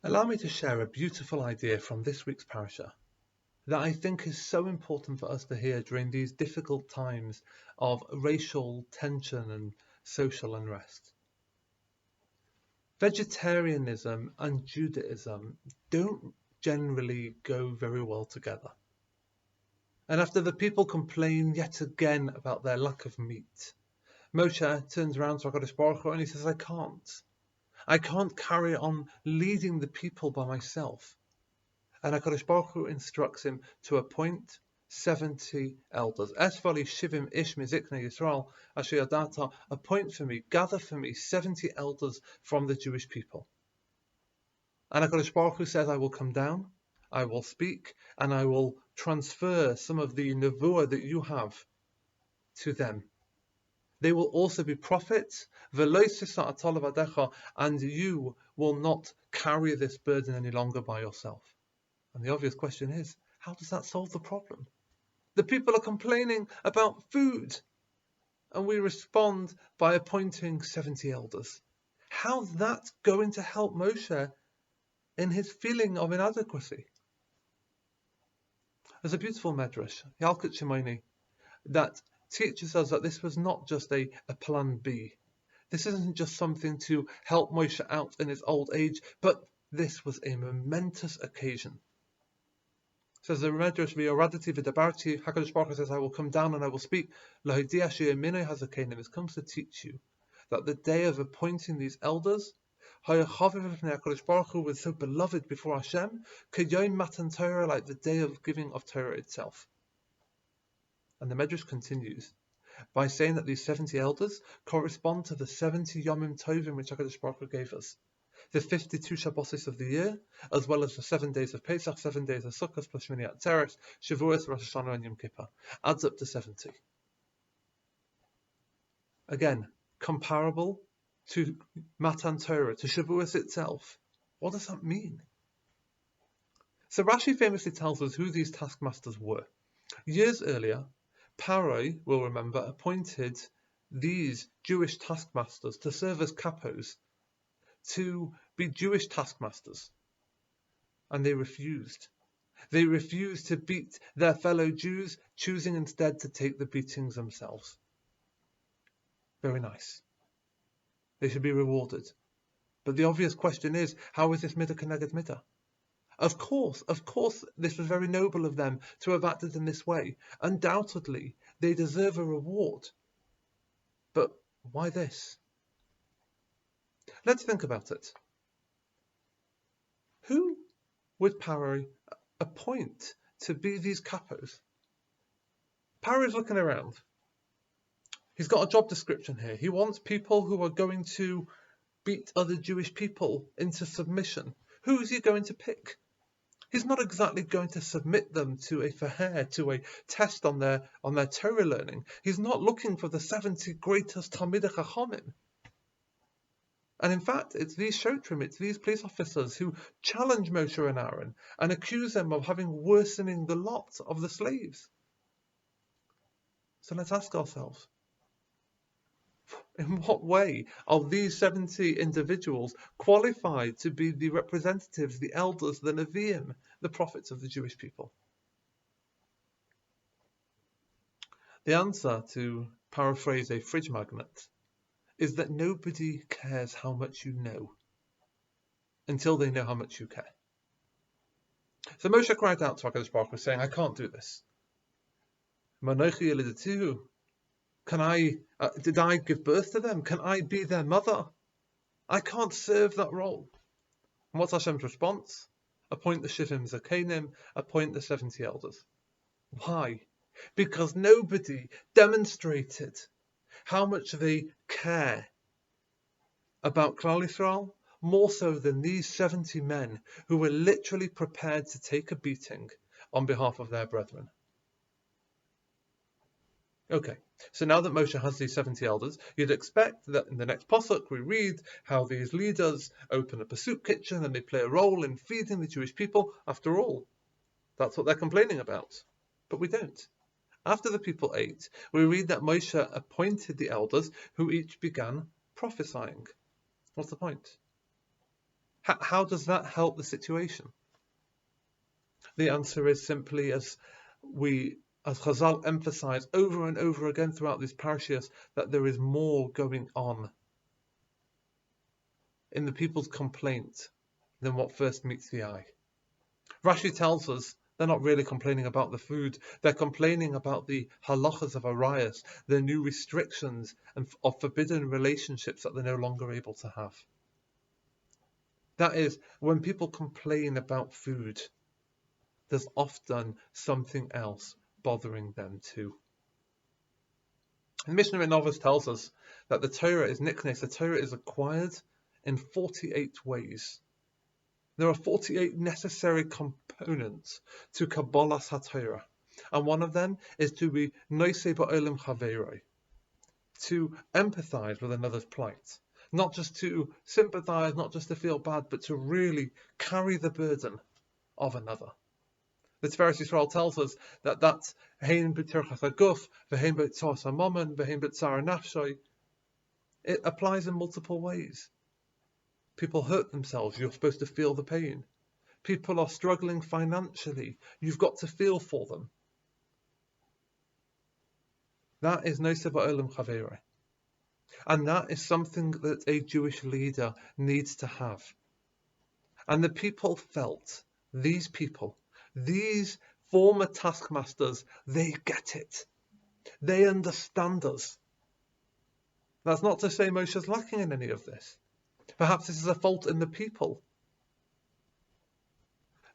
Allow me to share a beautiful idea from this week's Parsha that I think is so important for us to hear during these difficult times of racial tension and social unrest. Vegetarianism and Judaism don't generally go very well together. And after the people complain yet again about their lack of meat, Moshe turns around to HaKadosh Baruch Hu and he says, I can't carry on leading the people by myself. And HaKadosh Baruch Hu instructs him to appoint 70 elders. Esvali shivim ish miziknei Yisrael asher yadata, appoint for me, gather for me 70 elders from the Jewish people. And HaKadosh Baruch Hu says, I will come down, I will speak, and I will transfer some of the nevuah that you have to them. They will also be prophets, and you will not carry this burden any longer by yourself. And the obvious question is, how does that solve the problem? The people are complaining about food, and we respond by appointing 70 elders. How's that going to help Moshe in his feeling of inadequacy? There's a beautiful medrash, Yalkut Shimoni, that teaches us that this was not just a plan B. This isn't just something to help Moshe out in his old age, but this was a momentous occasion. Says the Medrash, V'yoradati v'dabarti, HaKadosh Baruch Hu says, I will come down and I will speak. L'hodia she'er minei hazakenim, it comes to teach you that the day of appointing these elders, HaKadosh Baruch Hu was so beloved before Hashem, k'yom matan Torah, like the day of giving of Torah itself. And the Medrash continues by saying that these 70 elders correspond to the 70 Yomim Tovim which HaKadosh Baruch Hu gave us. The 52 Shabbosis of the year, as well as the 7 days of Pesach, 7 days of Sukkot, plus Shmini Atzeres, Shavuos, Rosh Hashanah, and Yom Kippur. Adds up to 70. Again, comparable to Matan Torah, to Shavuos itself. What does that mean? So Rashi famously tells us who these taskmasters were. Years earlier, Paroi, we'll remember, appointed these Jewish taskmasters to serve as capos, to be Jewish taskmasters. And they refused. They refused to beat their fellow Jews, choosing instead to take the beatings themselves. Very nice. They should be rewarded. But the obvious question is, how is this midah keneged midah? Of course, this was very noble of them to have acted in this way. Undoubtedly, they deserve a reward. But why this? Let's think about it. Who would Paroi appoint to be these capos? Paroi's looking around. He's got a job description here. He wants people who are going to beat other Jewish people into submission. Who is he going to pick? He's not exactly going to submit them to a faher, to a test on their Torah learning. He's not looking for the 70 greatest Talmidei Chachamim. And in fact, it's these shotrim, it's these police officers who challenge Moshe and Aaron and accuse them of having worsening the lot of the slaves. So let's ask ourselves, in what way are these 70 individuals qualified to be the representatives, the elders, the Nevi'im, the prophets of the Jewish people? The answer, to paraphrase a fridge magnet, is that nobody cares how much you know until they know how much you care. So Moshe cried out to HaKadosh Baruch Hu, saying, I can't do this. Did I give birth to them? Can I be their mother? I can't serve that role. And what's Hashem's response? Appoint the Shivim Zakenim, appoint the 70 elders. Why? Because nobody demonstrated how much they care about Klal Yisrael, more so than these 70 men who were literally prepared to take a beating on behalf of their brethren. Okay, so now that Moshe has these 70 elders, you'd expect that in the next pasuk we read how these leaders open a soup kitchen and they play a role in feeding the Jewish people. After all, that's what they're complaining about. But we don't. After the people ate, we read that Moshe appointed the elders who each began prophesying. What's the point? How does that help the situation? The answer is simply, as Chazal emphasize over and over again throughout these Parshas, that there is more going on in the people's complaint than what first meets the eye. Rashi tells us they're not really complaining about the food, they're complaining about the halachas of Arias, the new restrictions of forbidden relationships that they're no longer able to have. That is, when people complain about food, there's often something else bothering them too. And Mishnah Novus tells us that the Torah is niknes, the Torah is acquired in 48 ways. There are 48 necessary components to Kabbalas HaTorah, and one of them is to be noisei ba'olam chaveroi, to empathize with another's plight, not just to sympathize, not just to feel bad, but to really carry the burden of another. The Tiferes Yisrael tells us that that's hein b'tirchas haguf, v'hein b'tzoras hamamon, v'hein b'tzar nafshoi. It applies in multiple ways. People hurt themselves, you're supposed to feel the pain. People are struggling financially, you've got to feel for them. That is noisei ba'olam chaveroi. And that is something that a Jewish leader needs to have. And the people felt, these people, these former taskmasters, they get it. They understand us. That's not to say Moshe's lacking in any of this. Perhaps this is a fault in the people.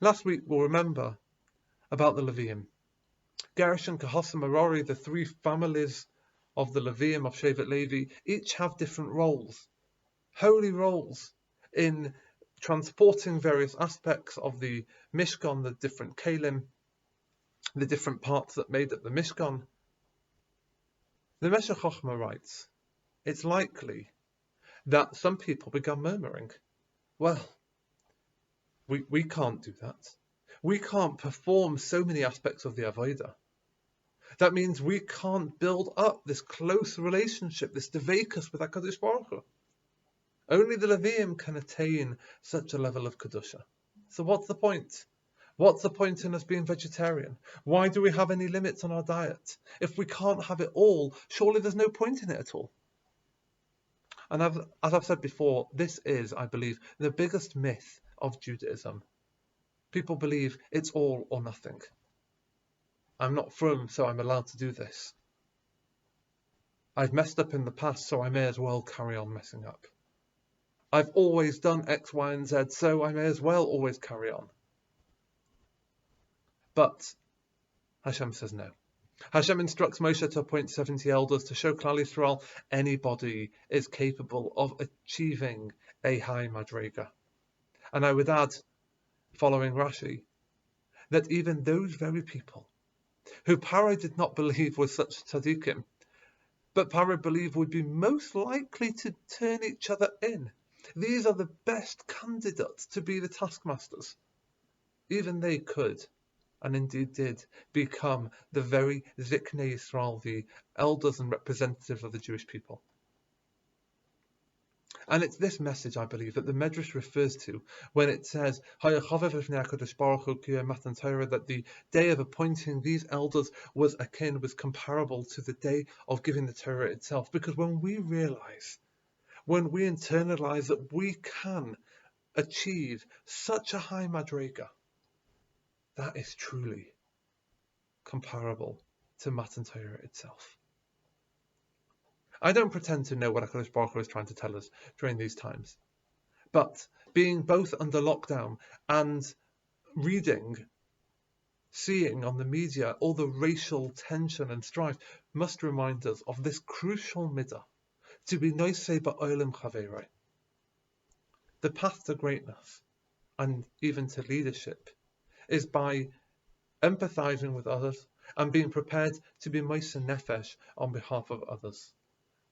Last week we'll remember about the Leviim. Gershon, Kehasim, Merari, the three families of the Leviim, of Shevet Levi, each have different roles, holy roles, in transporting various aspects of the Mishkan, the different Kalim, the different parts that made up the Mishkan. The Meshech Chochmah writes, it's likely that some people began murmuring, well, we can't do that. We can't perform so many aspects of the Avodah. That means we can't build up this close relationship, this devekus with HaKadosh Baruch Hu. Only the Leviim can attain such a level of Kedusha. So what's the point? What's the point in us being vegetarian? Why do we have any limits on our diet? If we can't have it all, surely there's no point in it at all. And as I've said before, this is, I believe, the biggest myth of Judaism. People believe it's all or nothing. I'm not frum, so I'm allowed to do this. I've messed up in the past, so I may as well carry on messing up. I've always done X, Y, and Z, so I may as well always carry on. But Hashem says no. Hashem instructs Moshe to appoint 70 elders to show Klal Yisrael anybody is capable of achieving a high madrega. And I would add, following Rashi, that even those very people who Paro did not believe were such tzaddikim, but Paro believed would be most likely to turn each other in. These are the best candidates to be the taskmasters. Even they could, and indeed did, become the very Ziknei Yisrael, the elders and representatives of the Jewish people. And it's this message, I believe, that the Medrash refers to when it says that the day of appointing these elders was comparable to the day of giving the Torah itself. Because when we realize, when we internalize that we can achieve such a high madrega, that is truly comparable to Matan Torah itself. I don't pretend to know what HaKadosh Baruch Hu is trying to tell us during these times. But being both under lockdown and reading, seeing on the media all the racial tension and strife must remind us of this crucial midah, to be noisei ba'olam chaveroi. The path to greatness, and even to leadership, is by empathizing with others and being prepared to be moser nefesh on behalf of others.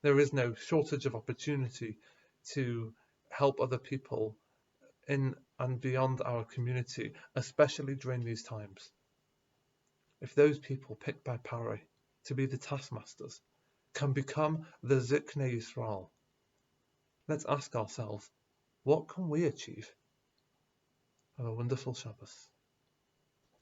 There is no shortage of opportunity to help other people in and beyond our community, especially during these times. If those people picked by Paro to be the taskmasters can become the Ziknei Yisrael, let's ask ourselves, what can we achieve? Have a wonderful Shabbos.